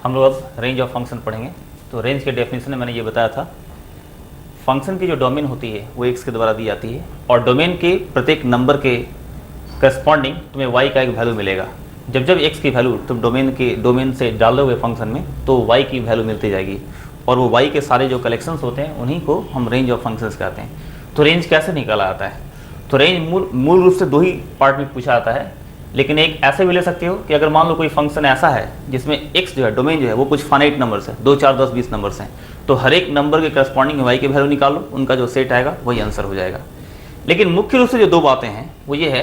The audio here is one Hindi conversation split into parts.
हम लोग अब रेंज ऑफ फंक्शन पढ़ेंगे। तो रेंज के डेफिनेशन में मैंने ये बताया था, फंक्शन की जो डोमेन होती है वो x के द्वारा दी जाती है और डोमेन के प्रत्येक नंबर के करस्पॉन्डिंग तुम्हें y का एक वैल्यू मिलेगा। जब जब x की वैल्यू तुम डोमेन से डाल दोगे फंक्शन में तो y की वैल्यू मिलती जाएगी और वो y के सारे जो कलेक्शंस होते हैं उन्हीं को हम रेंज ऑफ फंक्शंस कहते हैं। तो रेंज कैसे निकाला जाता है? तो रेंज मूल रूप से दो ही पार्ट में पूछा जाता है, लेकिन एक ऐसे भी ले सकते हो कि अगर मान लो कोई फंक्शन ऐसा है जिसमें x जो है डोमेन जो है वो कुछ फाइनाइट नंबर्स है, 2 4 10 20 नंबर्स हैं, तो हर एक नंबर के करस्पॉन्डिंग y की वैल्यू निकालो, उनका जो सेट आएगा वही आंसर हो जाएगा। लेकिन मुख्य रूप से जो दो बातें हैं वो ये है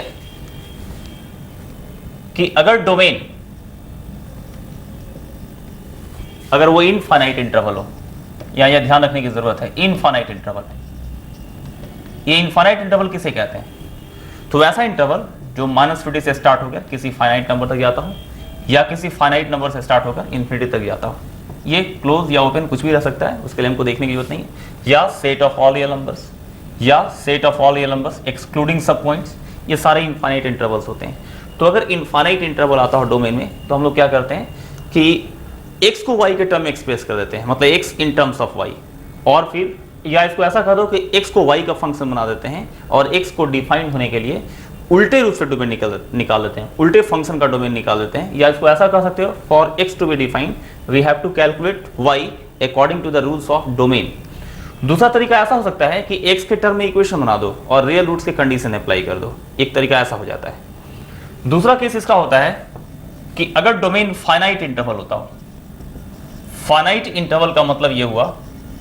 कि अगर डोमेन अगर वो इनफाइनाइट इंटरवल हो, या ध्यान रखने की जरूरत है, इनफाइनाइट इंटरवल। ये इनफाइनाइट इंटरवल किसे कहते हैं? तो वैसा इंटरवल जो -50 से स्टार्ट होकर किसी फाइनाइट नंबर तक जाता हो या किसी फाइनाइट नंबर से स्टार्ट होकर इन्फिनिटी तक जाता हो। ये क्लोज या ओपन कुछ भी रह सकता है, उसके लिए हमको देखने की जरूरत नहीं है। या set of all real numbers या set of all real numbers excluding सब पॉइंट्स, ये सारे इनफाइनाइट इंटरवल्स होते हैं। तो अगर इनफाइनाइट इंटरवल आता हो डोमेन में तो हम लोग क्या करते हैं कि x को y के टर्म में एक्सप्रेस कर देते हैं, मतलब x in terms of y, और फिर या इसको ऐसा कर दो कि x को y का फंक्शन बना देते हैं और x को डिफाइन होने के लिए उल्टे रूप से डोमेन निकाल देते हैं, उल्टे फंक्शन का डोमेन निकाल देते हैं। या इसको ऐसा कर सकते हो, for x to be defined we have to calculate y according to the rules of domain. दूसरा तरीका ऐसा हो सकता है कि x के टर्म में इक्वेशन बना दो और रियल रूट्स के कंडीशन अप्लाई कर दो, एक तरीका ऐसा हो जाता है। दूसरा केस इसका होता है कि अगर डोमेन फाइनाइट इंटरवल होता हो। फाइनाइट इंटरवल का मतलब ये हुआ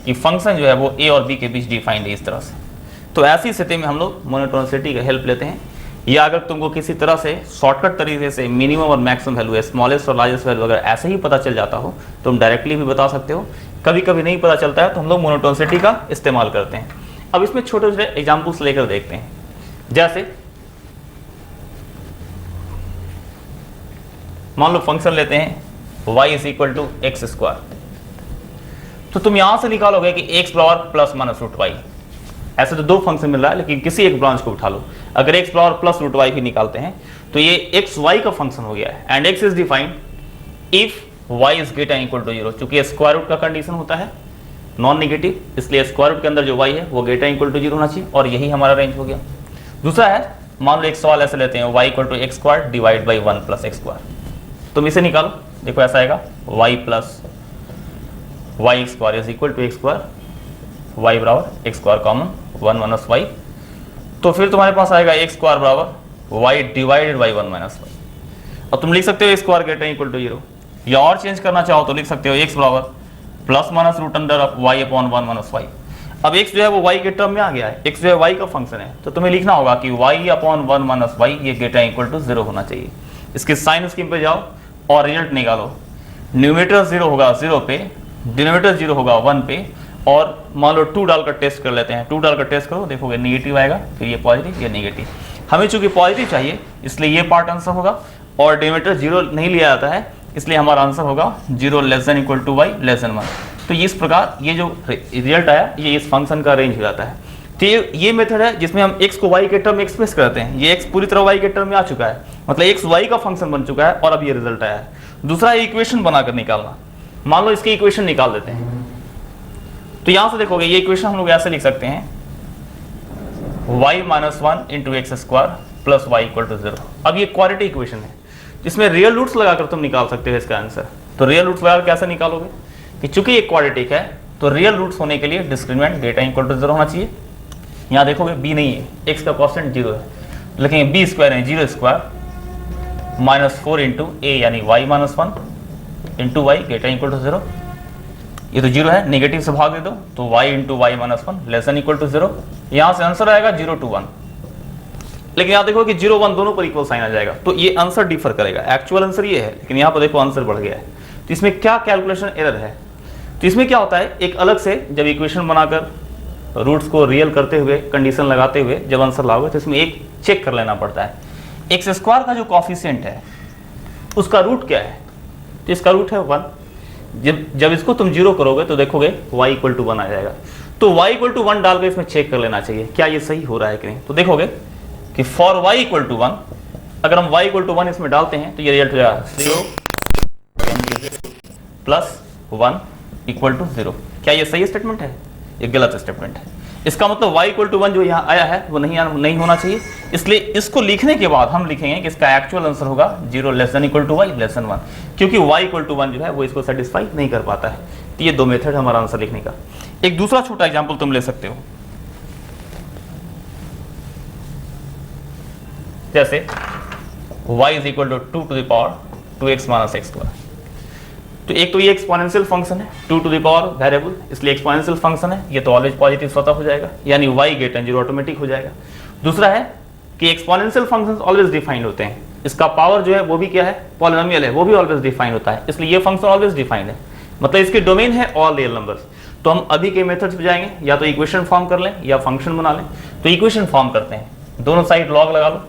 कि फंक्शन जो है वो a और b के बीच डिफाइंड है इस तरह से। तो ऐसी स्थिति में हम लोग मोनोटोनिसिटी का हेल्प लेते हैं, या अगर तुमको किसी तरह से शॉर्टकट तरीके से मिनिमम और मैक्सिमम वैल्यू है, स्मॉलेस्ट और लार्जेस्ट वैल्यू अगर ऐसे ही पता चल जाता हो तो तुम डायरेक्टली भी बता सकते हो। कभी कभी नहीं पता चलता है तो हम लोग मोनोटोनिसिटी का इस्तेमाल करते हैं। अब इसमें छोटे छोटे एग्जाम्पल्स लेकर देखते हैं। जैसे मान लो फंक्शन लेते हैं y is equal to x square, तो तुम यहां से निकालोगे कि x बराबर प्लस माइनस रूट वाई। ऐसे तो दो फंक्शन मिल रहा है, लेकिन किसी एक ब्रांच को उठा लो। अगर x बराबर प्लस रूट वाई भी निकालते हैं तो ये x y का फंक्शन हो गया है। And x is defined if y is greater equal to 0, चूंकि स्क्वायर रूट का कंडीशन होता है नॉन नेगेटिव, इसलिए स्क्वायर रूट के अंदर जो y है वो ग्रेटर इक्वल टू 0 होना चाहिए, और यही हमारा रेंज हो गया। दूसरा है, मान लो एक सवाल ऐसे लेते हैं y equal to x square divide by 1 plus x square. तुम इसे निकालो, देखो ऐसा आएगा y plus y square is equal to x square, y बराबर x square common 1 minus y. तो फिर तुम्हारे पास आएगा एक्स स्क्वायर बराबर y divided by 1 minus y. अब तुम लिख सकते हो x square greater equal to 0, या और चेंज करना चाहो तो लिख सकते हो एक्स बराबर plus minus root under of y upon 1 minus y. अब एक्स जो है वो वाई के टर्म में आ गया है, एक्स जो है वाई का फंक्शन है, तो तुम्हें लिखना होगा कि वाई अपॉन 1 माइनस वाई ये ग्रेटर इक्वल टू 0 होना चाहिए। इसके साइन स्कीम पे जाओ और रिजल्ट निकालो। न्यूमरेटर 0 होगा 0 पे, डिनोमिनेटर 0 होगा 1 पे, और मान लो 2 डालकर टेस्ट कर लेते हैं। 2 डालकर टेस्ट करो, देखोगे नेगेटिव आएगा, फिर ये पॉजिटिव, ये नेगेटिव। हमें चूंकि पॉजिटिव चाहिए इसलिए ये पार्ट आंसर होगा, और डिनोमिनेटर 0 नहीं लिया जाता है इसलिए हमारा आंसर होगा 0 less than equal to y less than 1। तो इस प्रकार ये जो रिजल्ट आया ये इस फंक्शन का रेंज हो जाता है। तो ये मेथड है जिसमें हम x को y के टर्म में एक्सप्रेस करते हैं। ये x पूरी तरह y के टर्म में आ चुका है, मतलब x y का फंक्शन बन चुका है और अब ये रिजल्ट आया है। दूसरा इक्वेशन बनाकर निकालना। मान लो इसकी इक्वेशन निकाल देते हैं, तो यहां से देखोगे ये इक्वेशन हम लोग ऐसे लिख सकते हैं y minus 1 into x square plus y equal to 0। अब ये क्वाड्रेटिक इक्वेशन है जिसमें रियल रूट्स लगाकर तुम निकाल सकते हो इसका आंसर। तो रियल रूट्स लगाकर कैसे निकालोगे कि चूंकि ये क्वाड्रेटिक है तो रियल रूट्स होने के लिए डिस्क्रिमिनेंट ग्रेटर इक्वल टू 0 होना चाहिए। यहाँ देखोगे b नहीं है, x का कॉन्स्टेंट 0 है, लेकिन b स्क्वायर है 0 स्क्वायर माइनस 4 इंटू a यानी y minus 1 into y greater equal to 0। ये तो 0 है, नेगेटिव से भाग दे दो तो y into y minus 1 less than equal to 0। यहाँ से आंसर आएगा 0 to 1, लेकिन यहाँ देखो कि 0 1 दोनों पर इक्वल साइन आ जाएगा, तो ये आंसर डिफर करेगा। एक्चुअल आंसर ये है, लेकिन यहाँ पर देखो आंसर बढ़ गया है। तो इसमें क्या कैलकुलेशन एरर है? तो इसमें क्या होता है, एक अलग से जब इक्वेशन बनाकर रूट्स को रियल करते हुए कंडीशन लगाते हुए जब आंसर लाओगे तो इसमें एक चेक कर लेना पड़ता है, एक्स स्क्वायर का जो कॉफिशिएंट है उसका रूट क्या है। तो इसका रूट है 1। जब इसको तुम 0 करोगे तो देखोगे y इक्वल टू 1 आ जाएगा। तो y इक्वल टू 1 डालकर इसमें चेक कर लेना चाहिए क्या ये सही हो रहा है कि नहीं। तो देखोगे कि फॉर y इक्वल टू 1, अगर हम y इक्वल टू 1 इसमें डालते हैं तो ये रिजल्ट हो जाएगा 0 प्लस 1 इक्वल टू 0। क्या ये सही स्टेटमेंट है? ये गलत स्टेटमेंट है। इसका मतलब y इक्वल टू 1 जो यहाँ आया है वो नहीं होना चाहिए। इसलिए इसको लिखने के बाद हम लिखेंगे कि इसका एक्चुअल आंसर होगा 0 less than equal to y less than 1, क्योंकि y इक्वल टू 1 जो है वो इसको सेटिस्फाई नहीं कर पाता है। तो ये दो मेथड है हमारा आंसर लिखने का। एक दूसरा छोटा एग्जाम्पल तुम ले सकते हो, जैसे y is equal to 2 to the power 2x minus x square. तो एक तो ये एक्सपोनेंशियल फंक्शन है, 2 टू द पावर वेरिएबल, इसलिए एक्सपोनेंशियल फंक्शन है, ये तो ऑलवेज पॉजिटिव स्वतः हो जाएगा, यानी y greater than 0 ऑटोमेटिक हो जाएगा। दूसरा है कि एक्सपोनेंशियल फंक्शंस ऑलवेज डिफाइंड होते हैं, इसका पावर जो है वो भी क्या है, पॉलिनोमियल है, वो भी ऑलवेज डिफाइंड होता है, इसलिए ये फंक्शन ऑलवेज डिफाइंड है, मतलब इसके डोमेन है ऑल रियल नंबर्स। तो हम अभी के मेथड्स पे जाएंगे, या तो इक्वेशन फॉर्म कर लें या फंक्शन बना लें। तो इक्वेशन फॉर्म करते हैं, दोनों साइड लॉग लगा लो,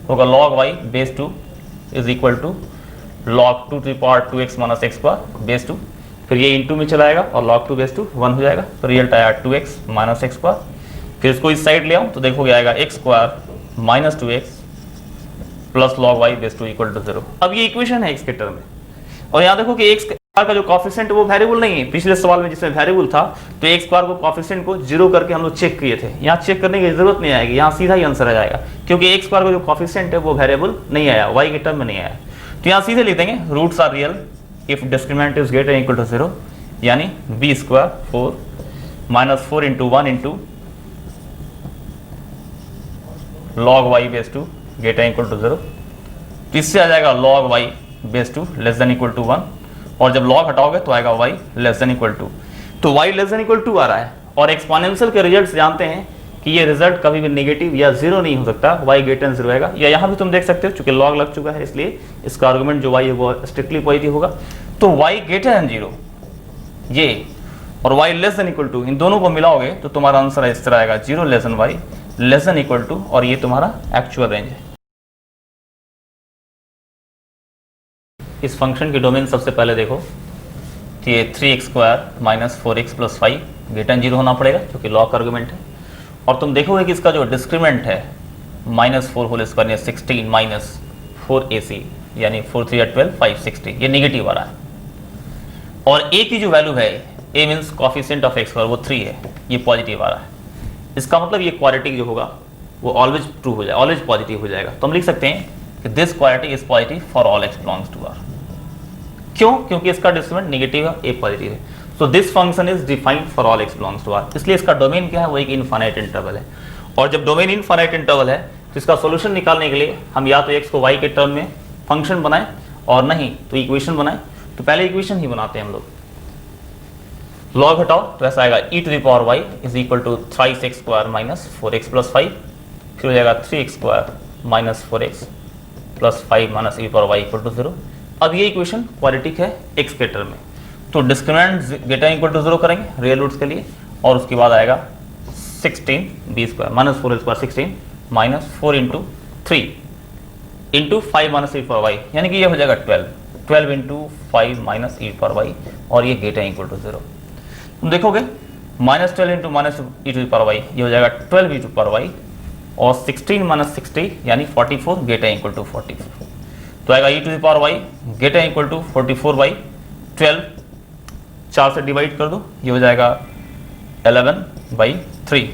होगा log y base 2 is equal to log 2 to the power 2x minus x square base 2, फिर ये इंटू में चलाएगा और log 2 बेस 2 1 हो जाएगा, तो रिजल्ट आया 2x माइनस x स्क्वायर। फिर इसको इस साइड ले आऊँ तो देखोगे आएगा x square minus 2x plus log y base 2 equal to 0। अब ये इक्वेशन है x के टर्म में, और यहाँ देखो कि x का जो कॉफिशिएंट वो वेरिएबल नहीं है। पिछले सवाल में जिसमें वेरिएबल था तो x स्क्वायर को कॉफिशिएंट को 0 करके हम लोग चेक किए थे, यहाँ चेक करने की जरूरत नहीं आएगी, यहाँ सीधा ही आंसर आ जाएगा, क्योंकि x स्क्वायर का जो कॉफिशिएंट है वो वेरिएबल नहीं आया, y के टर्म में नहीं आया। तो यहाँ सीधे लिख देंगे roots are real if discriminant is greater equal to 0, यानी b square 4 minus 4 into 1 into log y base 2 greater equal to 0। तो इससे आ जाएगा log y base 2 less than equal to 1, और जब log हटाओगे तो आएगा y less than equal to. तो y less than equal to आ रहा है, और एक्सपोनेंशियल के रिजल्ट्स जानते हैं कि ये रिजल्ट कभी भी नेगेटिव या जीरो नहीं हो सकता, y ग्रेटर देन 0 आएगा। या यहाँ भी तुम देख सकते हो चूंकि log लग चुका है, इसलिए इसका आर्गुमेंट जो y है वो स्ट्रिक्टली पॉजिटिव होगा। तो y ग्रेटर देन 0 ये और y less than equal to, इन दोनों को मिलाओगे तो तुम्हारा आंसर इस तरह आएगा 0 less than y less than equal to, और ये तुम्हारा एक्चुअल रेंज है। इस फंक्शन की डोमेन सबसे पहले देखो, तो ये 3x square minus 4x plus 5 greater than 0 होना पड़ेगा क्योंकि लॉग का आर्गुमेंट है। और तुम देखोगे कि इसका जो डिस्क्रिमेंट है माइनस 4 होल स्क्वायर या 16 माइनस 4ac, यानी 4 3 12 5 60, ये निगेटिव आ रहा है। और a की जो वैल्यू है, a means coefficient of x square, वो 3 है, ये पॉजिटिव आ रहा है। इसका मतलब ये क्वाड्रेटिक जो होगा वो ऑलवेज ट्रू हो जाएगा, ऑलवेज पॉजिटिव हो जाएगा। तो हम लिख सकते हैं कि this quadratic is positive for all x belongs to R। क्यों? क्योंकि इसका डिस्क्रिमिनेंट नेगेटिव है, a पॉजिटिव है। So this function is defined for all x belongs to R, इसलिए इसका डोमेन क्या है, वो एक इनफाइनाइट इंटरवल है। और जब डोमेन इनफाइनाइट इंटरवल है तो इसका सॉल्यूशन निकालने के लिए हम या तो x को y के टर्म में फंक्शन बनाएं, और नहीं तो इक्वेशन बनाएं। तो पहले इक्वेशन ही बनाते हैं हम लोग, लॉग हटाओ तो ऐसा आएगा e to the power y is equal to 3x square minus 4x plus 5, फिर हो जाएगा 3x square minus 4x plus 5 minus e power y equal to 0। अब ये इक्वेशन क्वाड्रेटिक है x के टर्म में, तो डिस्क्रिमिनेंट ग्रेटर इक्वल टू 0 करेंगे रियल रूट्स के लिए, और उसके बाद आएगा 16 b square minus 4 square 16 minus 4 into 3 into 5 minus e power y, यानी कि ये हो जाएगा 12 into 5 minus e power y, और ये ग्रेटर इक्वल टू 0। तुम देखोगे minus 12 into minus e to power y, ये हो जाएगा 12 e टू पावर y, और 16 माइनस 60 यानी 44 ग्रेटर इक्वल टू 44। तो आएगा e to power y greater equal to 44 by 12, 4 से डिवाइड कर दो, ये हो जाएगा 11/3।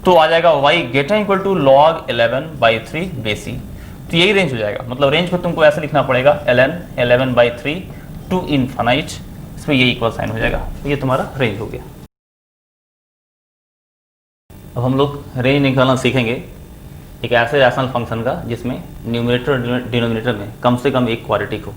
तो आ जाएगा y greater equal to log 11/3 बेसी। तो यही रेंज हो जाएगा, मतलब रेंज को तुमको ऐसे लिखना पड़ेगा ln 11/3 टू इनफाइनाइट, इसमें ये इक्वल साइन हो जाएगा, तो ये तुम्हारा रेंज हो गया। अब हम लोग रेंज निकालना सीखेंगे एक ऐसे रैशनल फंक्शन का जिसमें न्यूमरेटर और डिनोमिनेटर में कम से कम एक क्वाड्रेटिक हो।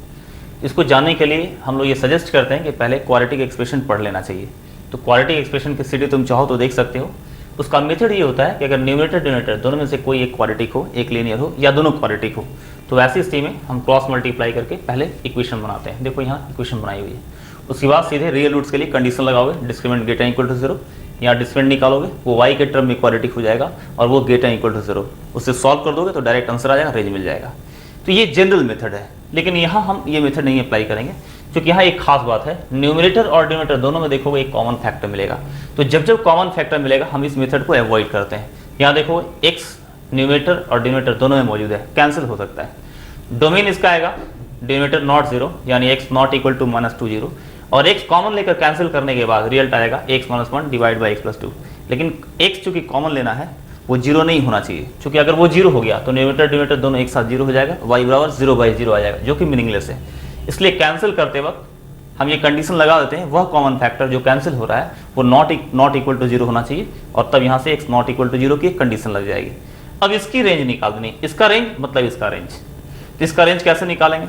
इसको जानने के लिए हम लोग ये सजेस्ट करते हैं कि पहले क्वाड्रेटिक एक्सप्रेशन पढ़ लेना चाहिए। तो क्वाड्रेटिक एक्सप्रेशन की सीढ़ी तुम चाहो तो देख सकते हो। उसका मेथड ये होता है कि अगर न्यूमरेटर डिनोमिनेटर दोनों में से कोई एक क्वाड्रेटिक हो, एक लीनियर हो, या दोनों क्वाड्रेटिक हो, तो ऐसी स्थिति में हम क्रॉस मल्टीप्लाई करके पहले इक्वेशन बनाते हैं। देखो यहाँ इक्वेशन बनाई हुई है, उसके बाद सीधे रियल रूट्स के लिए कंडीशन लगाओगे, डिस्क्रिमिनेंट ग्रेटर इक्वल टू 0, यहाँ डिस्क्रिमिनेंट निकालोगे वो y के टर्म में क्वाड्रेटिक हो जाएगा और वो ग्रेटर इक्वल टू 0, उससे सॉल्व कर दोगे तो डायरेक्ट आंसर आ जाएगा, रेंज मिल जाएगा। तो ये जनरल मेथड है, लेकिन यहाँ हम ये मेथड नहीं अप्लाई करेंगे क्योंकि यहाँ एक खास बात है, न्यूमरेटर और डिनोमिनेटर दोनों में देखोगे एक कॉमन फैक्टर मिलेगा। तो जब जब कॉमन फैक्टर मिलेगा हम इस मेथड को अवॉइड करते हैं। यहाँ देखो x न्यूमरेटर और डिनोमिनेटर दोनों में मौजूद है, कैंसिल हो सकता है। डोमेन इसका आएगा डिनोमिनेटर नॉट 0, यानी x नॉट इक्वल टू -2 0, और x कॉमन लेकर कैंसिल करने के बाद रिजल्ट आएगा x minus 1 divide by x plus 2। लेकिन x चूंकि कॉमन लेना है वो जीरो नहीं होना चाहिए, क्योंकि अगर वो जीरो हो गया तो न्यूमरेटर डिनोमिनेटर दोनों एक साथ जीरो हो जाएगा, y बराबर 0/0 आ जाएगा, जो कि मीनिंगलेस है। इसलिए कैंसिल करते वक्त हम ये कंडीशन लगा देते हैं, वह कॉमन फैक्टर जो कैंसिल हो रहा है वो नॉट इक्वल टू जीरो होना चाहिए, और तब यहाँ से x not equal to zero की एक कंडीशन लग जाएगी। अब इसकी रेंज निकाल देनी, इसका रेंज मतलब इसका रेंज। तो इसका रेंज कैसे निकालेंगे?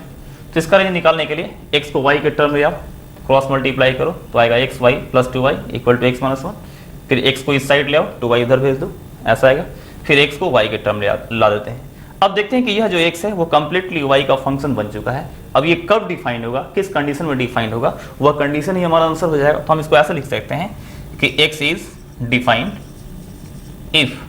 तो इसका रेंज निकालने के लिए x को y के टर्म में आप क्रॉस मल्टीप्लाई करो तो आएगा x y plus 2y equal to x minus 1। फिर x को इस साइड ले आओ, 2y उधर भेज दो, ऐसा आएगा। फिर x को y के टर्म ला देते हैं। अब देखते हैं कि यह जो x है वो कंप्लीटली y का फंक्शन बन चुका है। अब ये कब डिफाइंड होगा, किस कंडीशन में डिफाइंड होगा, वह कंडीशन ही हमारा आंसर हो जाएगा। तो हम इसको ऐसे लिख सकते हैं कि x इज डिफाइंड इफ,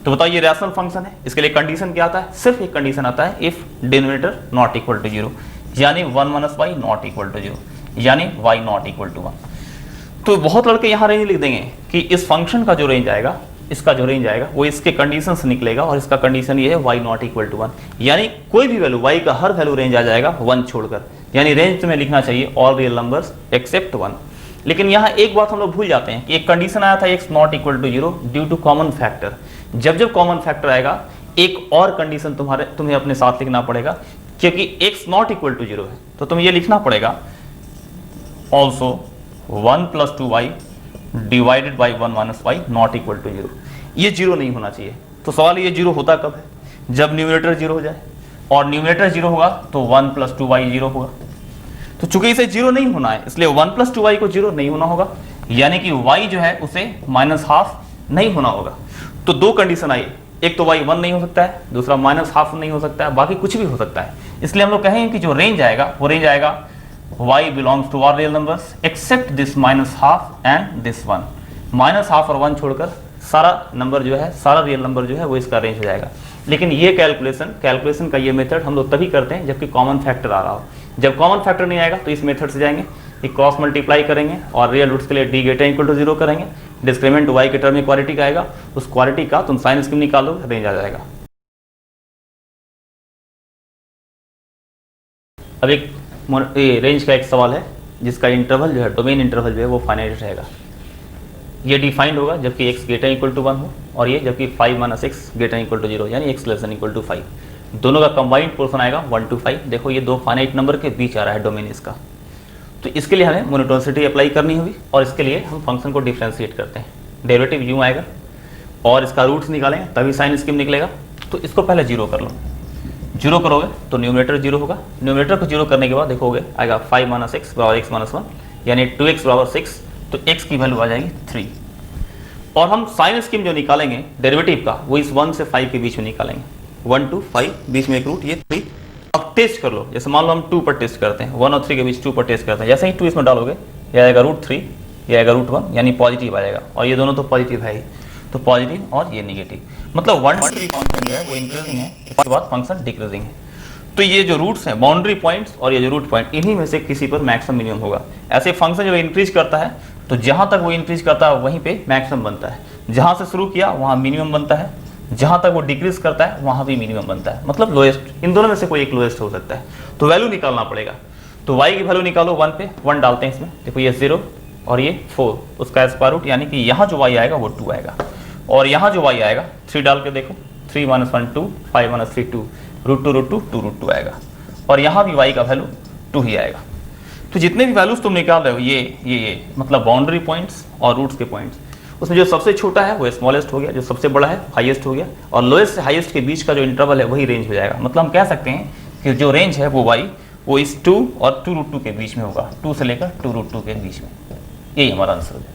तो बताओ ये रैशनल फंक्शन है, इसके लिए कंडीशन क्या आता है? सिर्फ एक कंडीशन आता है, if denominator not equal to zero, यानी 1 minus y not equal to zero, यानी y नॉट इक्वल टू 1। तो बहुत लड़के यहाँ रेंज लिख देंगे कि इस फंक्शन का जो रेंज आएगा, इसका जो रेंज आएगा वो इसके कंडीशन से निकलेगा, और इसका कंडीशन ये है y नॉट इक्वल टू 1, यानी कोई भी वैल्यू y का हर वैल्यू रेंज आ जाएगा 1 छोड़कर, यानी रेंज तुम्हें लिखना चाहिए ऑल रियल नंबर्स एक्सेप्ट 1। लेकिन यहाँ एक बात हम लोग भूल जाते हैं कि एक कंडीशन आया था x not equal to zero due to common factor. जब कॉमन फैक्टर आएगा एक और कंडीशन तुम्हें अपने साथ लिखना पड़ेगा, क्योंकि x not equal to zero है, तो तुम्हें ये लिखना पड़ेगा also 1 plus 2y divided by 1 minus y not equal to zero. ये जीरो नहीं होना चाहिए। तो सवाल ये जीरो होता कब है? जब न्यूमरेटर जीरो हो जाए, और न्यूमरेटर जीरो होगा तो 1 प्लस 2y जीरो होगा। तो चूंकि इसे जीरो नहीं होना है, इसलिए 1 प्लस 2y को जीरो नहीं होना होगा, यानी कि y जो है उसे माइनस हाफ नहीं होना होगा। तो दो कंडीशन आई, एक तो y 1 नहीं हो सकता है, दूसरा माइनस हाफ नहीं हो सकता है, बाकी कुछ भी हो सकता है। इसलिए हम लोग कहेंगे कि जो रेंज आएगा वो रेंज आएगा y belongs to all real numbers except this minus half and this one। Minus half और 1 छोड़कर सारा नंबर जो है, सारा रियल नंबर जो है वो इसका रेंज हो जाएगा। लेकिन ये कैलकुलेशन का ये मेथड हम लोग तभी करते हैं जबकि कॉमन फैक्टर आ रहा हो। जब कॉमन फैक्टर नहीं आएगा तो इस मेथड से जाएंगे, ये क्रॉस मल्टीप्लाई करेंगे और रियल रूट्स के लिए D greater equal to zero करेंगे, डिस्क्रीमेंट y के टर्म में क्वालिटी का आएगा, उस क्वालिटी का तुम साइन स्कीम निकालो, रेंज आ जाएगा। अब एक रेंज का एक सवाल है जिसका इंटरवल जो है, डोमेन इंटरवल जो है वो फाइनाइट रहेगा। ये डिफाइंड होगा जबकि x ग्रेटर इक्वल टू 1 हो, और ये जबकि 5 minus x greater equal to 0, यानी x less than equal to 5। दोनों का कंबाइंड पोर्शन आएगा 1 to 5। देखो ये दो फाइनाइट नंबर के बीच आ रहा है डोमेन इसका। तो इसके लिए हमें मोनोटोनिसिटी अप्लाई करनी होगी, और इसके लिए हम फंक्शन को डिफ्रेंशिएट करते हैं। डेरिवेटिव यूँ आएगा और इसका रूट्स निकालेंगे तभी साइन स्कीम निकलेगा। तो इसको पहले जीरो कर लो, जीरो करोगे तो न्यूमरेटर जीरो होगा। न्यूमरेटर को जीरो करने के बाद देखोगे आएगा 5 माइनस एक्स बराबर एक्स माइनस 1, यानी 2x बराबर 6। तो x की वैल्यू आ जाएगी 3। और हम साइन स्कीम जो निकालेंगे डेरिवेटिव का वो इस 1 से 5 के बीच में निकालेंगे। 1 to 5 बीच में एक रूट, ये 3। अब टेस्ट कर लो, जैसे मान लो हम 2 पर टेस्ट करते हैं, 1 और 3 के बीच 2 पर टेस्ट करते हैं। जैसे ही 2 इसमें डालोगे ये आएगा √3, ये आएगा √1, यानी पॉजिटिव आ जाएगा। और ये दोनों तो पॉजिटिव है ही, तो पॉजिटिव और ये निगेटिव, मतलब 1 to 3 फंक्शन जो है वो इंक्रीजिंग है, इसके बाद फंक्शन डिक्रीजिंग है। तो ये जो रूट्स हैं, बाउंड्री पॉइंट्स और ये जो रूट पॉइंट, इन्हीं में से किसी पर मैक्सिमम मिनिमम होगा। ऐसे फंक्शन जब इंक्रीज करता है तो जहाँ तक वो इंक्रीज करता है वहीं पे मैक्सिमम बनता है। जहाँ से शुरू किया वहाँ मिनिमम बनता है, जहाँ तक वो डिक्रीज करता है वहाँ भी मिनिमम बनता है, मतलब लोएस्ट। इन दोनों में से कोई एक लोएस्ट हो सकता है। तो वैल्यू निकालना पड़ेगा। तो y की वैल्यू निकालो 1 पे, 1 डालते हैं इसमें। देखो ये 0 और ये 4, उसका स्क्वायर रूट, यानी कि यहाँ जो y आएगा वो 2 आएगा, और यहाँ जो y आएगा 3 डाल के देखो, 3 माइनस 1 2, 5 माइनस 3 2, √2 आएगा, और यहाँ भी y का वैल्यू 2 ही आएगा। तो जितने भी वैल्यूज तुम निकाल रहे हो ये मतलब बाउंड्री पॉइंट्स और रूट्स के पॉइंट्स, उसमें जो सबसे छोटा है वो स्मॉलेस्ट हो गया, जो सबसे बड़ा है हाईएस्ट हो गया, और लोएस्ट से हाईएस्ट के बीच का जो इंटरवल है वही रेंज हो जाएगा। मतलब हम कह सकते हैं कि जो रेंज है वो y वो इस 2 और 2√2 के बीच में होगा, 2 से लेकर 2√2 के बीच में। यही हमारा आंसर है।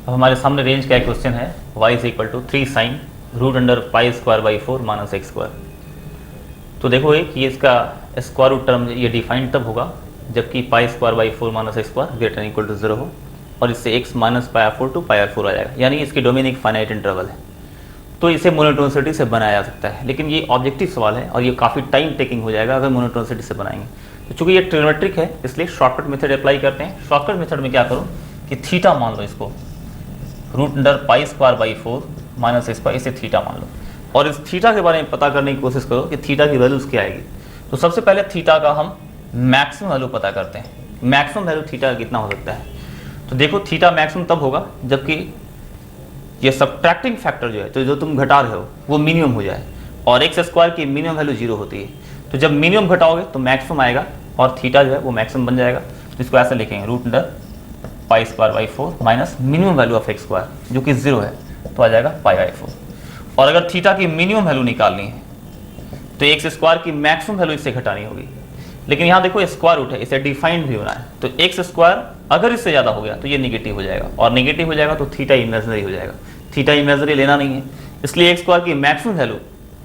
अब हमारे सामने रेंज का एक क्वेश्चन है, y is equal to 3 sin √π²/4 minus x²। तो देखो कि ये इसका स्क्वायर रूट टर्म ये डिफाइंड तब होगा जबकि π²/4 minus x² greater equal to 0 हो, और इससे x minus πr4 to πr4 आ जाएगा, यानी इसकी डोमेन एक फाइनाइट इंटरवल है। तो इसे मोनोटोनिसिटी से बनाया जा सकता है, लेकिन ये ऑब्जेक्टिव सवाल है और ये काफ़ी टाइम टेकिंग हो जाएगा अगर मोनोटोनिसिटी से बनाएंगे। तो चूंकि ये ट्रिग्नोमेट्रिक है इसलिए शॉर्टकट मेथड अप्लाई करते हैं। शॉर्टकट मेथड में क्या करो कि थीटा मान लो इसको, √π²/4 माइनस x², इसे थीटा मान लो, और इस थीटा के बारे में पता करने की कोशिश करो कि थीटा की वैल्यूज क्या आएगी। तो सबसे पहले थीटा का हम मैक्सिमम वैल्यू पता करते हैं। मैक्सिमम वैल्यू थीटा का कितना हो सकता है? तो देखो थीटा मैक्सिमम तब होगा जबकि ये सब्ट्रैक्टिंग फैक्टर जो है, तो जो तुम घटा रहे हो वो मिनिमम हो जाए, और एक्स स्क्वायर की मिनिमम वैल्यू 0 होती है। तो जब मिनिमम घटाओगे तो मैक्सिमम आएगा और थीटा जो है वो मैक्सिमम बन जाएगा। तो इसको ऐसे लिखेंगे √π² 4 minus minimum value of x square जो कि 0 है, तो आ जाएगा π/4। और अगर थीटा की मिनिमम वैल्यू निकालनी है तो एक्स स्क्वायर की मैक्सिमम वैल्यू इससे घटानी होगी। लेकिन यहाँ देखो स्क्वायर रूट है, इसे डिफाइंड भी होना है, तो एक्स स्क्वायर अगर इससे ज़्यादा हो गया तो ये निगेटिव हो जाएगा, और निगेटिव हो जाएगा तो थीटा इमेजनरी हो जाएगा। थीटा इमेजनरी लेना नहीं है, इसलिए एक्स स्क्वायर की मैक्सिमम वैल्यू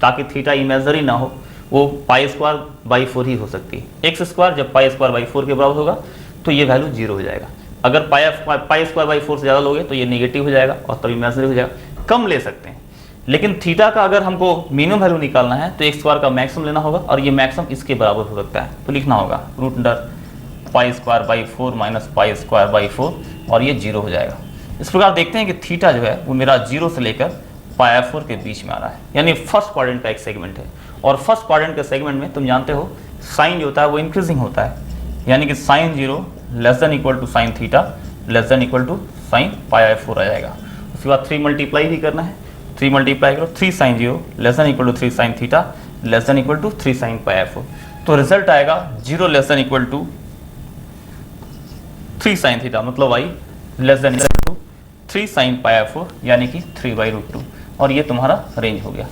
ताकि थीटा इमेजनरी ना हो वो π² 4 ही हो सकती है। एक्स स्क्वायर जब π² 4 के बराबर होगा तो ये वैल्यू 0 हो जाएगा। अगर π² 4 से ज़्यादा लोगे तो ये निगेटिव हो जाएगा और तब इमेजनरी हो जाएगा। कम ले सकते हैं, लेकिन थीटा का अगर हमको मिनिमम वैल्यू निकालना है तो एक्स स्क्वायर का मैक्सिमम लेना होगा, और ये मैक्सिमम इसके बराबर हो सकता है। तो लिखना होगा √π² 4 माइनस π² 4, और ये 0 हो जाएगा। इस प्रकार देखते हैं कि थीटा जो है वो मेरा 0 से लेकर π/4 के बीच में आ रहा है, यानी फर्स्ट क्वाड्रेंट का एक सेगमेंट है। और फर्स्ट क्वाड्रेंट के सेगमेंट में तुम जानते हो साइन जो होता है वो इंक्रीजिंग होता है, यानी कि sin 0 <= sin थीटा <= sin π/4 आ जाएगा। उसके बाद 3 मल्टीप्लाई भी करना है, 3 मल्टीप्लाई करो 3 sin 0 <= 3 sin थीटा <= 3 sin π/4, तो रिजल्ट आएगा 0 <= 3 sin थीटा, मतलब y <= 3 sin π/4 यानी कि 3/√2, और ये तुम्हारा रेंज हो गया।